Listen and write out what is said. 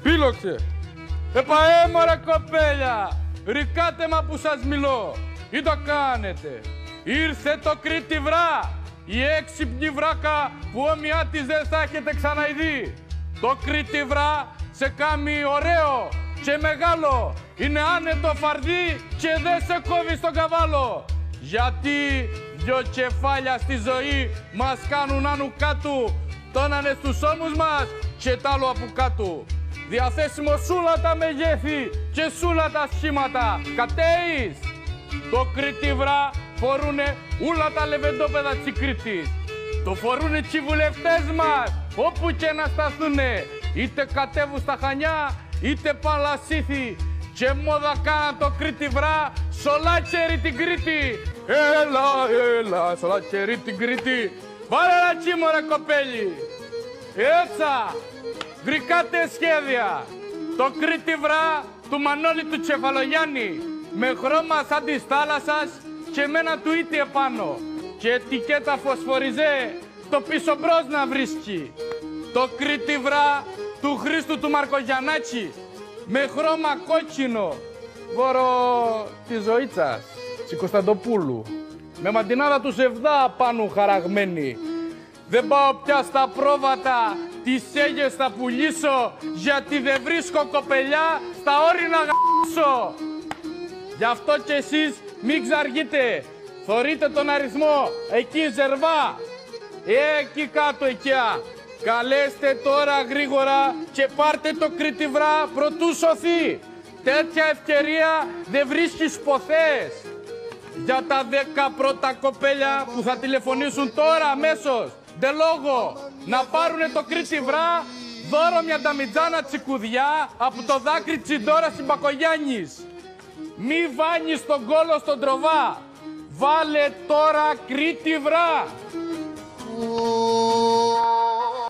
Πήλοξε. Μωρέ κοπέλια, ρικάτε μα που σας μιλώ. Ή το κάνετε. Ήρθε το Κρήτη βρά, η έξυπνη βράκα που όμοιά της δεν θα έχετε ξαναειδεί. Το Κρήτη βρά σε κάμει ωραίο και μεγάλο. Είναι άνετο φαρδί και δεν σε κόβει στον καβάλο. Γιατί δυο κεφάλια στη ζωή μας κάνουν άνω κάτω. Τόνανε στους ώμους μας και τ' άλλο από κάτω. Διαθέσιμο σούλα τα μεγέθη και σούλα τα σχήματα. Κατέεις! Το Κρήτη βρά φορούνε ούλα τα λεβεντόπεδα της Κρήτης. Το φορούνε και οι βουλευτές μας, όπου και να σταθούνε. Είτε κατέβουν στα Χανιά, είτε Παλασίθι. Και μόδα κάναν το Κρήτη βρά, σολάτσερι την Κρήτη. Έλα, σολάτσερι την Κρήτη. Βάλε ένα τσίμωρα κοπέλι. Έτσι, βρικάτε σχέδια. Το Κρήτη βρά του Μανώλη του Τσεφαλογιάννη. Με χρώμα σαν της θάλασσας και με ένα τουίτι επάνω. Και ετικέτα φωσφοριζέ το πίσω μπρος να βρίσκει. Το Κρήτη βρά του Χρήστου του Μαρκογιαννάκη. Με χρώμα κόκκινο. Βόρο της Ζωήτσας, της Κωνσταντοπούλου. Με μαντινάδα του Ζευδά πάνω χαραγμένη. Δεν πάω πια στα πρόβατα, τις έγες θα πουλήσω, γιατί δεν βρίσκω κοπελιά στα όρινα γαμίσω. Γι' αυτό κι εσείς μην ξαργείτε. Θωρείτε τον αριθμό, εκεί Ζερβά. Εκεί κάτω εκεία. Καλέστε τώρα γρήγορα και πάρτε το Κρήτη βρά προτού σωθεί. Τέτοια ευκαιρία δεν βρίσκεις ποθές. Για τα 10 πρώτα κοπέλια που θα τηλεφωνήσουν τώρα αμέσως, ντε λόγο, να πάρουνε το Κρήτη βρά, δώρο μια νταμιτζάνα τσικουδιά από το δάκρυ Τσιντόρα Συμπακογιάννης. Μη βάνεις τον κόλο στον τροβά. Βάλε τώρα Κρήτη βρά.